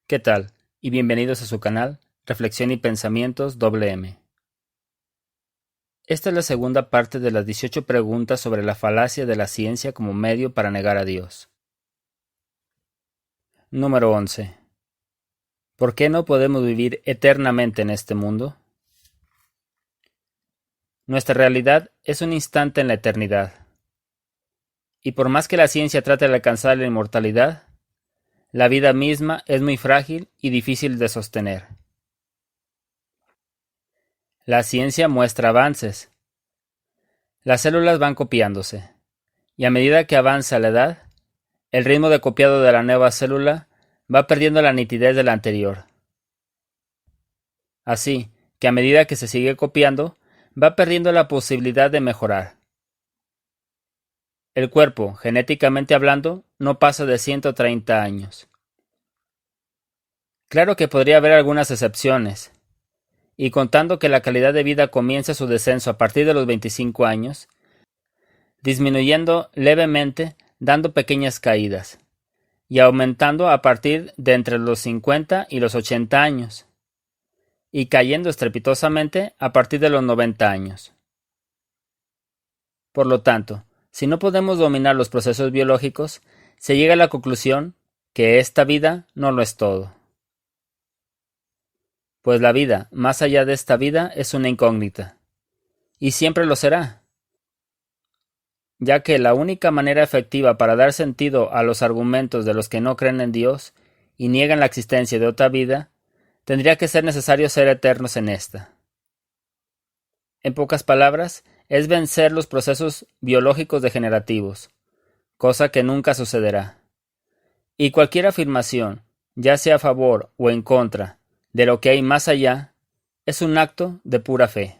¿Qué tal? Y bienvenidos a su canal, Reflexión y Pensamientos M. Esta es la segunda parte de las 18 preguntas sobre la falacia de la ciencia como medio para negar a Dios. Número 11. ¿Por qué no podemos vivir eternamente en este mundo? Nuestra realidad es un instante en la eternidad. Y por más que la ciencia trate de alcanzar la inmortalidad, la vida misma es muy frágil y difícil de sostener. La ciencia muestra avances. Las células van copiándose, y a medida que avanza la edad, el ritmo de copiado de la nueva célula va perdiendo la nitidez de la anterior. Así que a medida que se sigue copiando, va perdiendo la posibilidad de mejorar. El cuerpo, genéticamente hablando, no pasa de 130 años. Claro que podría haber algunas excepciones, y contando que la calidad de vida comienza su descenso a partir de los 25 años, disminuyendo levemente, dando pequeñas caídas, y aumentando a partir de entre los 50 y los 80 años, y cayendo estrepitosamente a partir de los 90 años. Por lo tanto, si no podemos dominar los procesos biológicos, se llega a la conclusión que esta vida no lo es todo. Pues la vida, más allá de esta vida, es una incógnita, y siempre lo será, ya que la única manera efectiva para dar sentido a los argumentos de los que no creen en Dios y niegan la existencia de otra vida, tendría que ser necesario ser eternos en esta. En pocas palabras, es vencer los procesos biológicos degenerativos, cosa que nunca sucederá. Y cualquier afirmación, ya sea a favor o en contra de lo que hay más allá, es un acto de pura fe.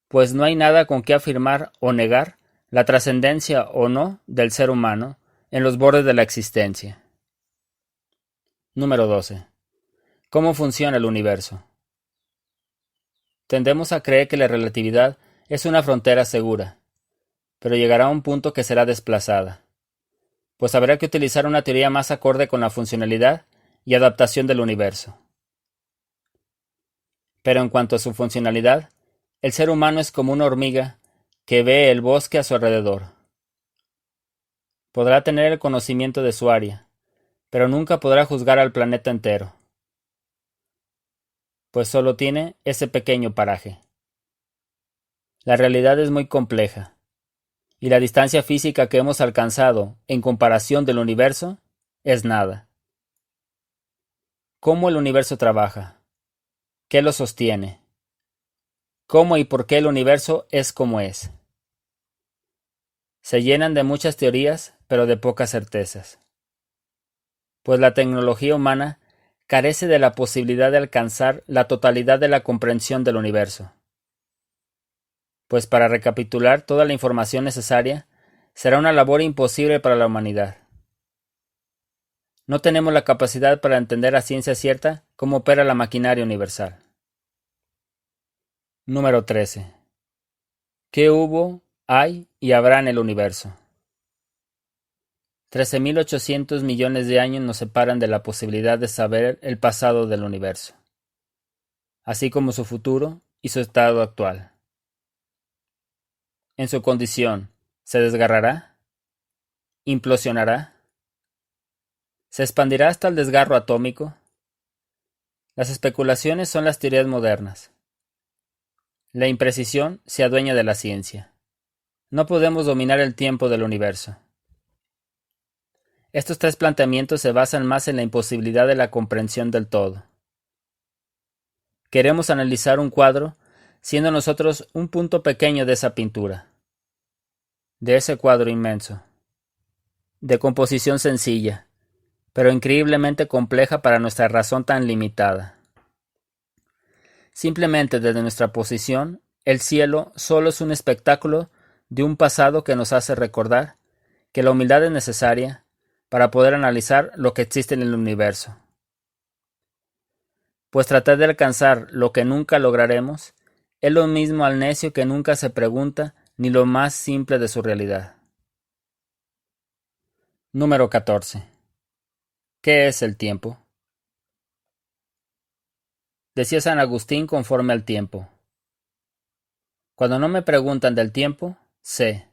Pues no hay nada con que afirmar o negar la trascendencia o no del ser humano en los bordes de la existencia. Número 12. ¿Cómo funciona el universo? Tendemos a creer que la relatividad es una frontera segura, pero llegará a un punto que será desplazada, pues habrá que utilizar una teoría más acorde con la funcionalidad y adaptación del universo. Pero en cuanto a su funcionalidad, el ser humano es como una hormiga que ve el bosque a su alrededor. Podrá tener el conocimiento de su área, pero nunca podrá juzgar al planeta entero, pues solo tiene ese pequeño paraje. La realidad es muy compleja, y la distancia física que hemos alcanzado en comparación del universo es nada. ¿Cómo el universo trabaja? ¿Qué lo sostiene? ¿Cómo y por qué el universo es como es? Se llenan de muchas teorías, pero de pocas certezas. Pues la tecnología humana carece de la posibilidad de alcanzar la totalidad de la comprensión del universo. Pues para recapitular toda la información necesaria será una labor imposible para la humanidad. No tenemos la capacidad para entender a ciencia cierta cómo opera la maquinaria universal. Número 13. ¿Qué hubo, hay y habrá en el universo? 13.800 millones de años nos separan de la posibilidad de saber el pasado del universo, así como su futuro y su estado actual. En su condición, ¿se desgarrará? ¿Implosionará? ¿Se expandirá hasta el desgarro atómico? Las especulaciones son las teorías modernas. La imprecisión se adueña de la ciencia. No podemos dominar el tiempo del universo. Estos tres planteamientos se basan más en la imposibilidad de la comprensión del todo. Queremos analizar un cuadro, siendo nosotros un punto pequeño de esa pintura, de ese cuadro inmenso, de composición sencilla, pero increíblemente compleja para nuestra razón tan limitada. Simplemente desde nuestra posición, el cielo solo es un espectáculo de un pasado que nos hace recordar que la humildad es necesaria para poder analizar lo que existe en el universo. Pues tratar de alcanzar lo que nunca lograremos es lo mismo al necio que nunca se pregunta ni lo más simple de su realidad. Número 14. ¿Qué es el tiempo? Decía San Agustín conforme al tiempo. Cuando no me preguntan del tiempo, sé.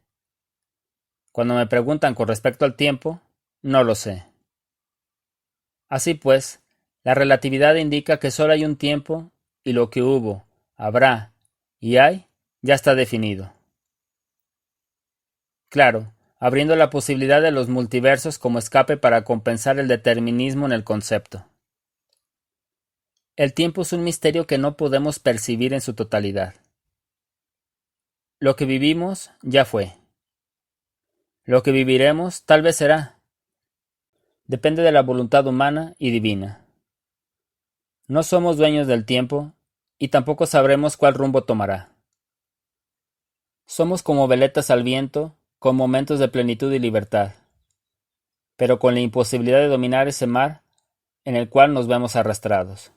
Cuando me preguntan con respecto al tiempo, no lo sé. Así pues, la relatividad indica que solo hay un tiempo y lo que hubo, habrá y hay ya está definido. Claro, abriendo la posibilidad de los multiversos como escape para compensar el determinismo en el concepto. El tiempo es un misterio que no podemos percibir en su totalidad. Lo que vivimos ya fue. Lo que viviremos tal vez será. Depende de la voluntad humana y divina. No somos dueños del tiempo y tampoco sabremos cuál rumbo tomará. Somos como veletas al viento, con momentos de plenitud y libertad, pero con la imposibilidad de dominar ese mar en el cual nos vemos arrastrados.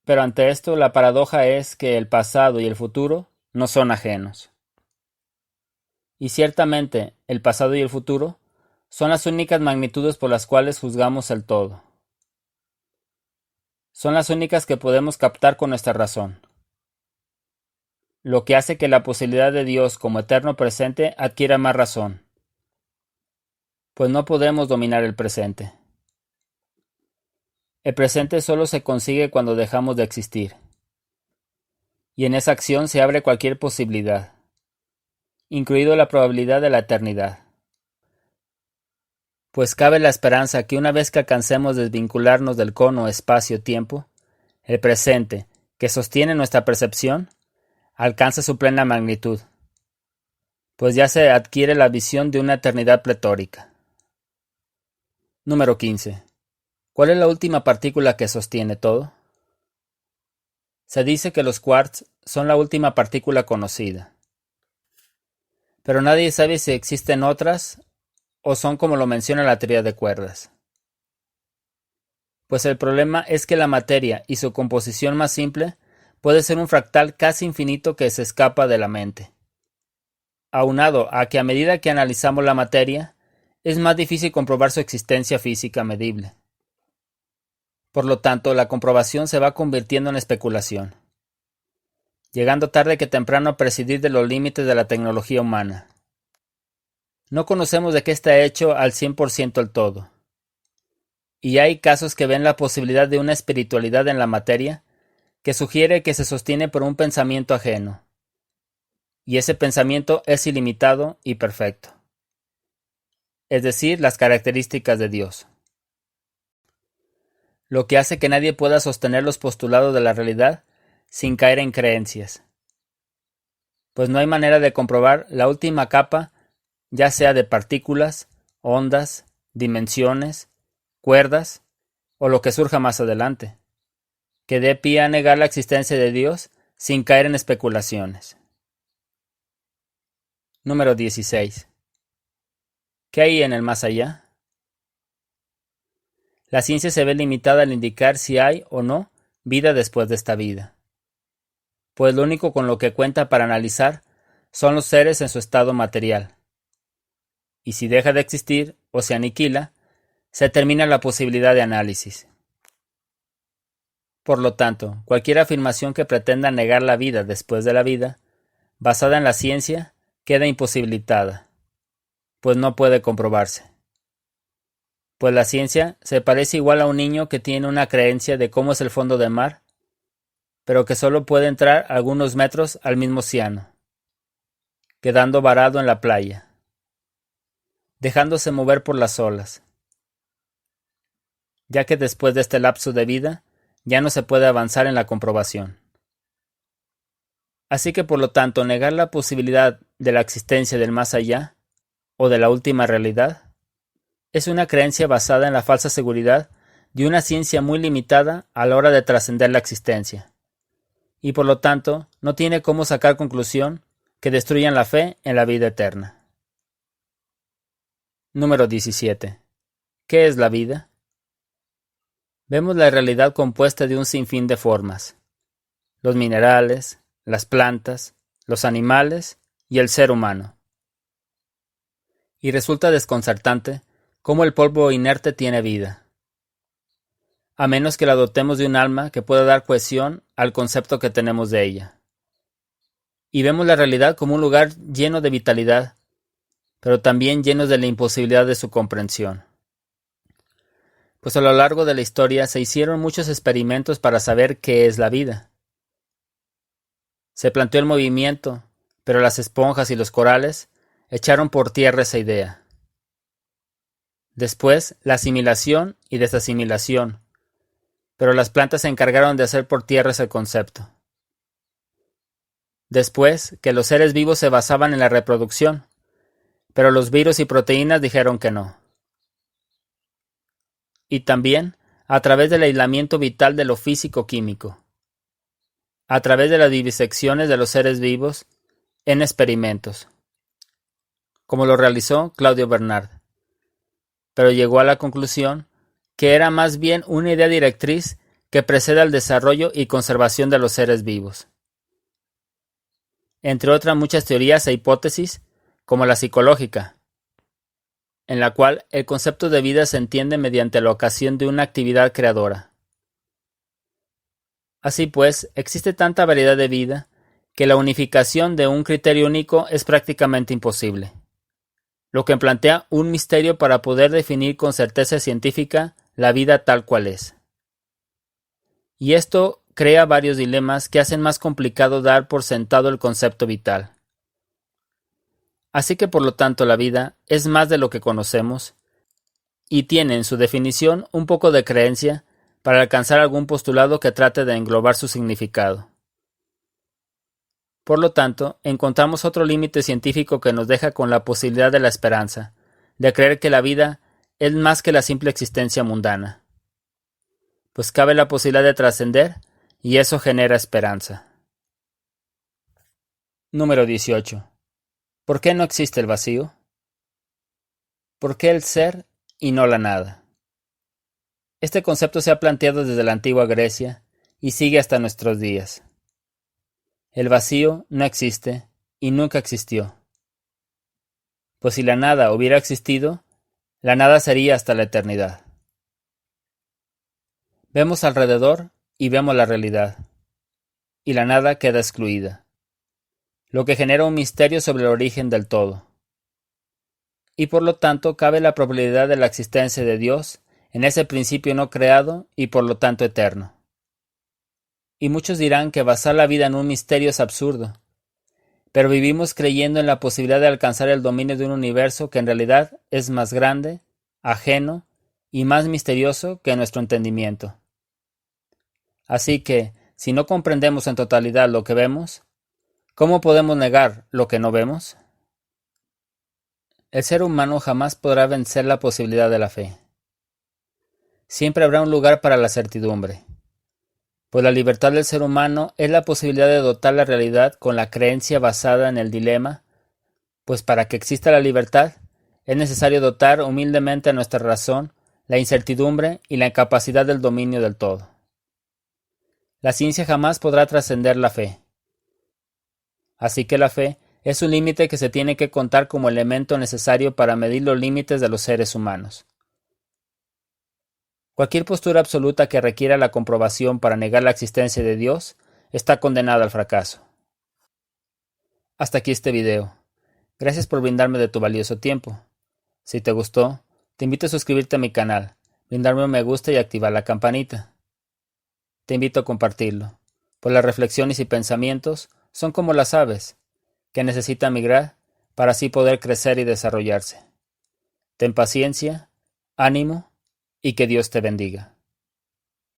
Pero ante esto, la paradoja es que el pasado y el futuro no son ajenos. Y ciertamente, el pasado y el futuro son las únicas magnitudes por las cuales juzgamos el todo. Son las únicas que podemos captar con nuestra razón. Lo que hace que la posibilidad de Dios como eterno presente adquiera más razón, pues no podemos dominar el presente. El presente solo se consigue cuando dejamos de existir, y en esa acción se abre cualquier posibilidad, incluido la probabilidad de la eternidad. Pues cabe la esperanza que una vez que alcancemos desvincularnos del cono espacio-tiempo, el presente, que sostiene nuestra percepción, alcanza su plena magnitud, pues ya se adquiere la visión de una eternidad pletórica. Número 15. ¿Cuál es la última partícula que sostiene todo? Se dice que los quarks son la última partícula conocida, pero nadie sabe si existen otras o son como lo menciona la teoría de cuerdas. Pues el problema es que la materia y su composición más simple puede ser un fractal casi infinito que se escapa de la mente. Aunado a que a medida que analizamos la materia, es más difícil comprobar su existencia física medible. Por lo tanto, la comprobación se va convirtiendo en especulación, llegando tarde que temprano a prescindir de los límites de la tecnología humana. No conocemos de qué está hecho al 100% el todo. Y hay casos que ven la posibilidad de una espiritualidad en la materia que sugiere que se sostiene por un pensamiento ajeno. Y ese pensamiento es ilimitado y perfecto. Es decir, las características de Dios. Lo que hace que nadie pueda sostener los postulados de la realidad sin caer en creencias. Pues no hay manera de comprobar la última capa, ya sea de partículas, ondas, dimensiones, cuerdas o lo que surja más adelante, que dé pie a negar la existencia de Dios sin caer en especulaciones. Número 16. ¿Qué hay en el más allá? La ciencia se ve limitada al indicar si hay o no vida después de esta vida, pues lo único con lo que cuenta para analizar son los seres en su estado material. Y si deja de existir o se aniquila, se termina la posibilidad de análisis. Por lo tanto, cualquier afirmación que pretenda negar la vida después de la vida, basada en la ciencia, queda imposibilitada, pues no puede comprobarse. Pues la ciencia se parece igual a un niño que tiene una creencia de cómo es el fondo del mar, pero que solo puede entrar algunos metros al mismo océano, quedando varado en la playa, dejándose mover por las olas, ya que después de este lapso de vida ya no se puede avanzar en la comprobación. Así que por lo tanto negar la posibilidad de la existencia del más allá, o de la última realidad, es una creencia basada en la falsa seguridad de una ciencia muy limitada a la hora de trascender la existencia, y por lo tanto no tiene cómo sacar conclusión que destruyan la fe en la vida eterna. Número 17. ¿Qué es la vida? Vemos la realidad compuesta de un sinfín de formas: los minerales, las plantas, los animales y el ser humano. Y resulta desconcertante cómo el polvo inerte tiene vida, a menos que la dotemos de un alma que pueda dar cohesión al concepto que tenemos de ella. Y vemos la realidad como un lugar lleno de vitalidad, pero también lleno de la imposibilidad de su comprensión. Pues a lo largo de la historia se hicieron muchos experimentos para saber qué es la vida. Se planteó el movimiento, pero las esponjas y los corales echaron por tierra esa idea. Después, la asimilación y desasimilación, pero las plantas se encargaron de hacer por tierra ese concepto. Después, que los seres vivos se basaban en la reproducción, pero los virus y proteínas dijeron que no. Y también a través del aislamiento vital de lo físico-químico, a través de las vivisecciones de los seres vivos en experimentos, como lo realizó Claudio Bernard, pero llegó a la conclusión que era más bien una idea directriz que precede al desarrollo y conservación de los seres vivos. Entre otras muchas teorías e hipótesis, como la psicológica, en la cual el concepto de vida se entiende mediante la ocasión de una actividad creadora. Así pues, existe tanta variedad de vida que la unificación de un criterio único es prácticamente imposible, lo que plantea un misterio para poder definir con certeza científica la vida tal cual es. Y esto crea varios dilemas que hacen más complicado dar por sentado el concepto vital. Así que por lo tanto la vida es más de lo que conocemos y tiene en su definición un poco de creencia para alcanzar algún postulado que trate de englobar su significado. Por lo tanto, encontramos otro límite científico que nos deja con la posibilidad de la esperanza, de creer que la vida es más que la simple existencia mundana, pues cabe la posibilidad de trascender y eso genera esperanza. Número 18. ¿Por qué no existe el vacío? ¿Por qué el ser y no la nada? Este concepto se ha planteado desde la antigua Grecia y sigue hasta nuestros días. El vacío no existe y nunca existió. Pues si la nada hubiera existido, la nada sería hasta la eternidad. Vemos alrededor y vemos la realidad, y la nada queda excluida, lo que genera un misterio sobre el origen del todo. Y por lo tanto cabe la probabilidad de la existencia de Dios en ese principio no creado y por lo tanto eterno. Y muchos dirán que basar la vida en un misterio es absurdo, pero vivimos creyendo en la posibilidad de alcanzar el dominio de un universo que en realidad es más grande, ajeno y más misterioso que nuestro entendimiento. Así que, si no comprendemos en totalidad lo que vemos, ¿cómo podemos negar lo que no vemos? El ser humano jamás podrá vencer la posibilidad de la fe. Siempre habrá un lugar para la certidumbre, pues la libertad del ser humano es la posibilidad de dotar la realidad con la creencia basada en el dilema, pues para que exista la libertad es necesario dotar humildemente a nuestra razón la incertidumbre y la incapacidad del dominio del todo. La ciencia jamás podrá trascender la fe. Así que la fe es un límite que se tiene que contar como elemento necesario para medir los límites de los seres humanos. Cualquier postura absoluta que requiera la comprobación para negar la existencia de Dios está condenada al fracaso. Hasta aquí este video. Gracias por brindarme de tu valioso tiempo. Si te gustó, te invito a suscribirte a mi canal, brindarme un me gusta y activar la campanita. Te invito a compartirlo, pues las reflexiones y pensamientos son como las aves, que necesitan migrar para así poder crecer y desarrollarse. Ten paciencia, ánimo y que Dios te bendiga.